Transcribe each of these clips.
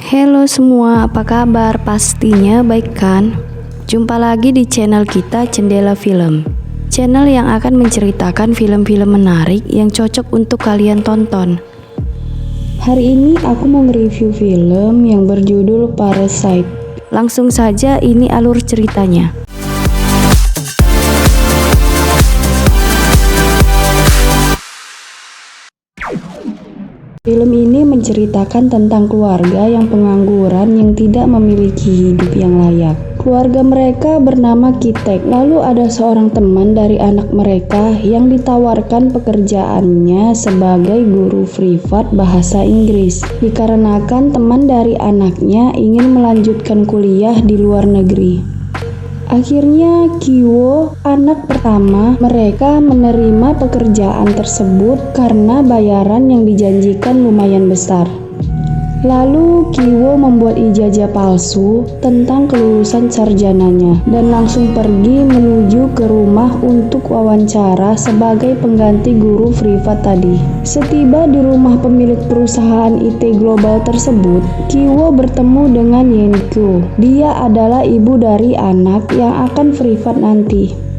Halo semua, apa kabar? Pastinya baik kan? Jumpa lagi di channel kita Jendela Film. Channel yang akan menceritakan film-film menarik yang cocok untuk kalian tonton. Hari ini aku mau nge-review film yang berjudul Parasite. Langsung saja, ini alur ceritanya. Film ini menceritakan tentang keluarga yang pengangguran yang tidak memiliki hidup yang layak. Keluarga mereka bernama Kitek. Lalu ada seorang teman dari anak mereka yang ditawarkan pekerjaannya sebagai guru privat bahasa Inggris. Dikarenakan teman dari anaknya ingin melanjutkan kuliah di luar negeri. Akhirnya Kiwo, anak pertama mereka, menerima pekerjaan tersebut karena bayaran yang dijanjikan lumayan besar. Lalu Kiwo membuat ijazah palsu tentang kelulusan sarjananya dan langsung pergi menuju ke rumah untuk wawancara sebagai pengganti guru privat tadi. Setiba di rumah pemilik perusahaan IT global tersebut, Kiwo bertemu dengan Yenkyo. Dia adalah ibu dari anak yang akan privat nanti.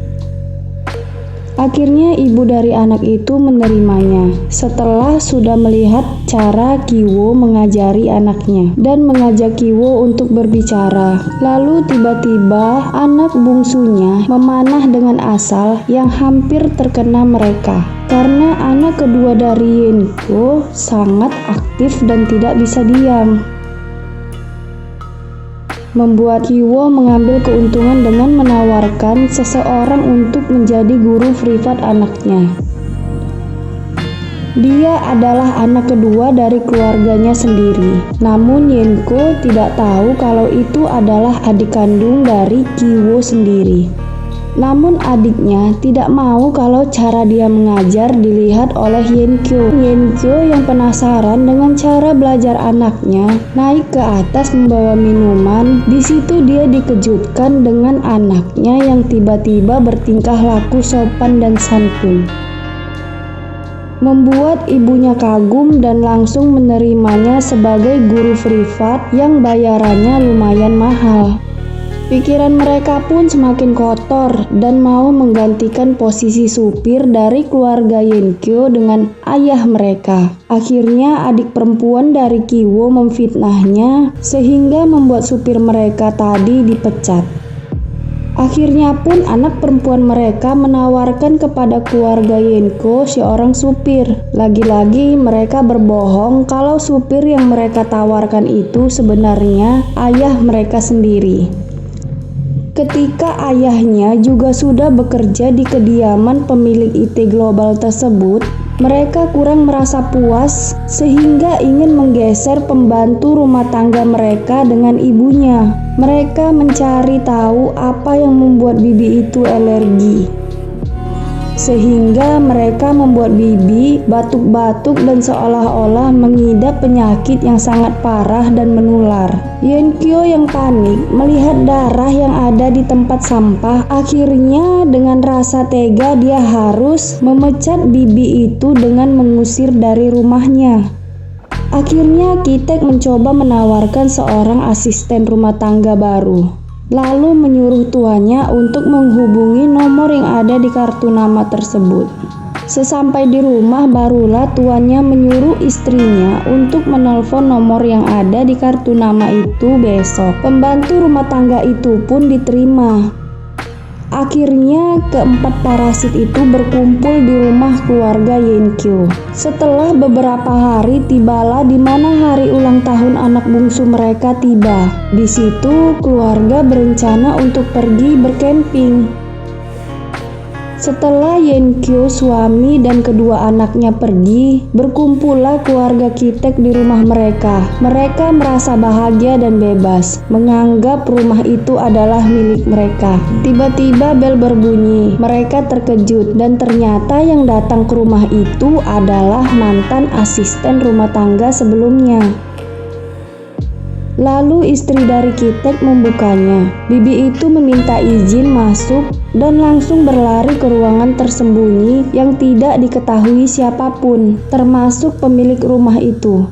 Akhirnya ibu dari anak itu menerimanya setelah sudah melihat cara Kiwo mengajari anaknya dan mengajak Kiwo untuk berbicara. Lalu tiba-tiba anak bungsunya memanah dengan asal yang hampir terkena mereka. Karena anak kedua dari Yenkyo sangat aktif dan tidak bisa diam, membuat Kiwo mengambil keuntungan dengan menawarkan seseorang untuk menjadi guru privat anaknya. Dia adalah anak kedua dari keluarganya sendiri. Namun Yenkyo tidak tahu kalau itu adalah adik kandung dari Kiwo sendiri. Namun adiknya tidak mau kalau cara dia mengajar dilihat oleh Yenkyo. Yenkyo yang penasaran dengan cara belajar anaknya naik ke atas membawa minuman. Di situ dia dikejutkan dengan anaknya yang tiba-tiba bertingkah laku sopan dan santun, membuat ibunya kagum dan langsung menerimanya sebagai guru privat yang bayarannya lumayan mahal. Pikiran mereka pun semakin kotor dan mau menggantikan posisi supir dari keluarga Yenkyo dengan ayah mereka. Akhirnya adik perempuan dari Kiwo memfitnahnya sehingga membuat supir mereka tadi dipecat. Akhirnya pun anak perempuan mereka menawarkan kepada keluarga Yenkyo seorang supir. Lagi-lagi mereka berbohong kalau supir yang mereka tawarkan itu sebenarnya ayah mereka sendiri. Ketika ayahnya juga sudah bekerja di kediaman pemilik IT global tersebut, mereka kurang merasa puas sehingga ingin menggeser pembantu rumah tangga mereka dengan ibunya. Mereka mencari tahu apa yang membuat bibi itu alergi, sehingga mereka membuat bibi batuk-batuk dan seolah-olah mengidap penyakit yang sangat parah dan menular. Yenkyo yang panik melihat darah yang ada di tempat sampah. Akhirnya dengan rasa tega dia harus memecat bibi itu dengan mengusir dari rumahnya. Akhirnya Kitek mencoba menawarkan seorang asisten rumah tangga baru, lalu menyuruh tuannya untuk menghubungi nomor yang ada di kartu nama tersebut. Sesampai di rumah barulah tuannya menyuruh istrinya untuk menelpon nomor yang ada di kartu nama itu besok. Pembantu rumah tangga itu pun diterima. Akhirnya keempat parasit itu berkumpul di rumah keluarga Yenkyo. Setelah beberapa hari tibalah di mana hari ulang tahun anak bungsu mereka tiba. Di situ keluarga berencana untuk pergi berkemping. Setelah Yenkyo, suami dan kedua anaknya pergi, berkumpullah keluarga Kitek di rumah mereka. Mereka merasa bahagia dan bebas, menganggap rumah itu adalah milik mereka. Tiba-tiba bel berbunyi. Mereka terkejut dan ternyata yang datang ke rumah itu adalah mantan asisten rumah tangga sebelumnya. Lalu istri dari Kitek membukanya. Bibi itu meminta izin masuk dan langsung berlari ke ruangan tersembunyi yang tidak diketahui siapapun, termasuk pemilik rumah itu.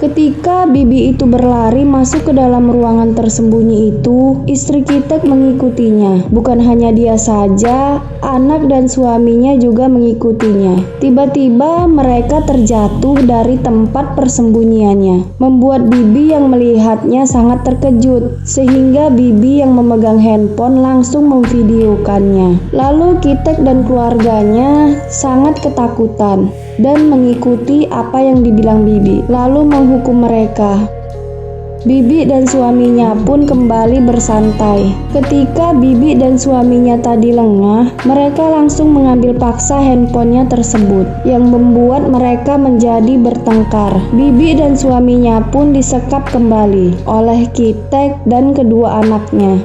Ketika bibi itu berlari masuk ke dalam ruangan tersembunyi itu, istri Kitek mengikutinya. Bukan hanya dia saja, anak dan suaminya juga mengikutinya. Tiba-tiba mereka terjatuh dari tempat persembunyiannya, membuat bibi yang melihatnya sangat terkejut, sehingga bibi yang memegang handphone langsung memvideokannya. Lalu Kitek dan keluarganya sangat ketakutan dan mengikuti apa yang dibilang bibi, lalu menghukum mereka. Bibi dan suaminya pun kembali bersantai. Ketika bibi dan suaminya tadi lengah, mereka langsung mengambil paksa handphonenya tersebut, yang membuat mereka menjadi bertengkar. Bibi dan suaminya pun disekap kembali oleh Kitek dan kedua anaknya.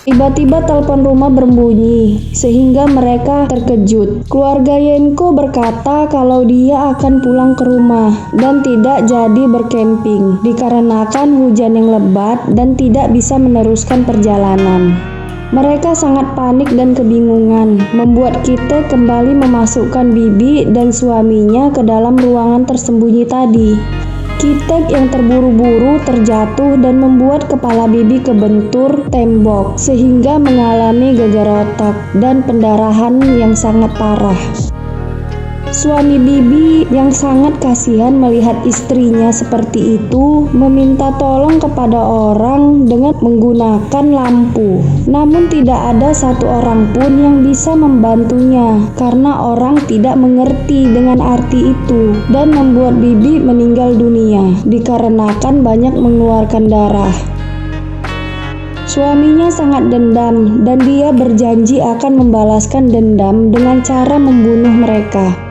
Tiba-tiba telepon rumah berbunyi, sehingga mereka terkejut. Keluarga Yenko berkata kalau dia akan pulang ke rumah dan tidak jadi berkemping, dikarenakan hujan yang lebat dan tidak bisa meneruskan perjalanan. Mereka sangat panik dan kebingungan, membuat kita kembali memasukkan bibi dan suaminya ke dalam ruangan tersembunyi tadi. Kitek yang terburu-buru terjatuh dan membuat kepala bibi kebentur tembok sehingga mengalami gegar otak dan pendarahan yang sangat parah. Suami bibi yang sangat kasihan melihat istrinya seperti itu meminta tolong kepada orang dengan menggunakan lampu. Namun tidak ada satu orang pun yang bisa membantunya karena orang tidak mengerti dengan arti itu dan membuat bibi meninggal dunia dikarenakan banyak mengeluarkan darah. Suaminya sangat dendam dan dia berjanji akan membalaskan dendam dengan cara membunuh mereka.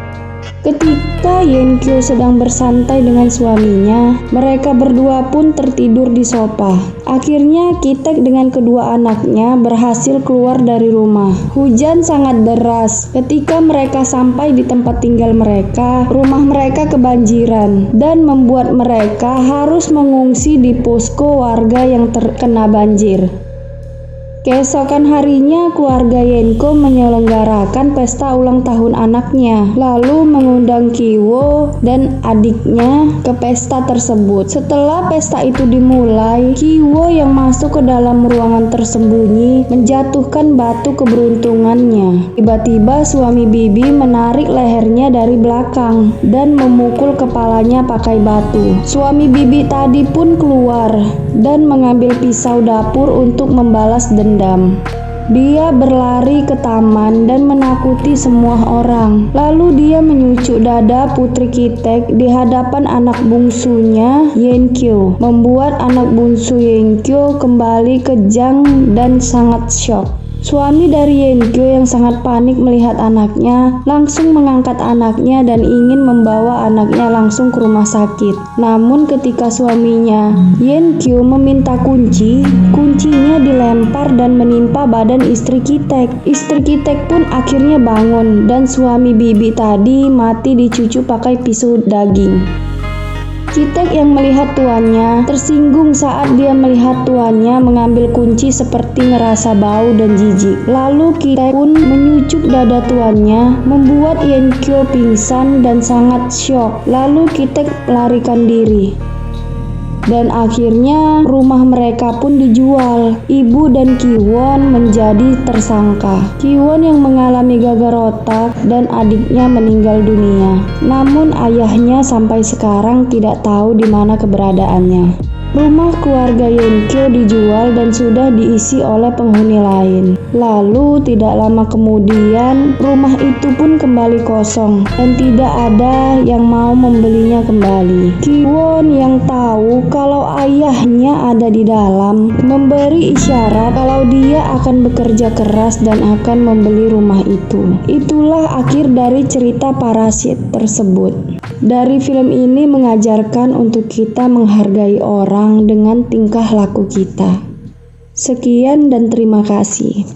Ketika Yenkyo sedang bersantai dengan suaminya, mereka berdua pun tertidur di sofa. Akhirnya Kitek dengan kedua anaknya berhasil keluar dari rumah. Hujan sangat deras. Ketika mereka sampai di tempat tinggal mereka, rumah mereka kebanjiran dan membuat mereka harus mengungsi di posko warga yang terkena banjir. Keesokan harinya, keluarga Yenko menyelenggarakan pesta ulang tahun anaknya, lalu mengundang Kiwo dan adiknya ke pesta tersebut. Setelah pesta itu dimulai, Kiwo yang masuk ke dalam ruangan tersembunyi menjatuhkan batu keberuntungannya. Tiba-tiba suami bibi menarik lehernya dari belakang dan memukul kepalanya pakai batu. Suami bibi tadi pun keluar dan mengambil pisau dapur untuk membalas dendam. Dia berlari ke taman dan menakuti semua orang. Lalu dia menyucuk dada putri Kitek di hadapan anak bungsunya Yenkyo, membuat anak bungsu Yenkyo kembali kejang dan sangat syok. Suami dari Yenkyo yang sangat panik melihat anaknya langsung mengangkat anaknya dan ingin membawa anaknya langsung ke rumah sakit. Namun ketika suaminya Yenkyo meminta kuncinya dilempar dan menimpa badan istri Kitek. Istri Kitek pun akhirnya bangun dan suami bibi tadi mati dicucuk pakai pisau daging. Kitek yang melihat tuannya tersinggung saat dia melihat tuannya mengambil kunci seperti ngerasa bau dan jijik. Lalu Kitek pun menyucuk dada tuannya, membuat Yenkyo pingsan dan sangat syok. Lalu Kitek melarikan diri. Dan akhirnya rumah mereka pun dijual. Ibu dan Kiwon menjadi tersangka. Kiwon yang mengalami gagal otak dan adiknya meninggal dunia. Namun ayahnya sampai sekarang tidak tahu di mana keberadaannya. Rumah keluarga Yenkyo dijual dan sudah diisi oleh penghuni lain. Lalu tidak lama kemudian rumah itu pun kembali kosong dan tidak ada yang mau membelinya kembali. Kiwon yang tahu kalau ayahnya ada di dalam memberi isyarat kalau dia akan bekerja keras dan akan membeli rumah itu. Itulah akhir dari cerita Parasit tersebut. Dari film ini mengajarkan untuk kita menghargai orang dengan tingkah laku kita. Sekian dan terima kasih.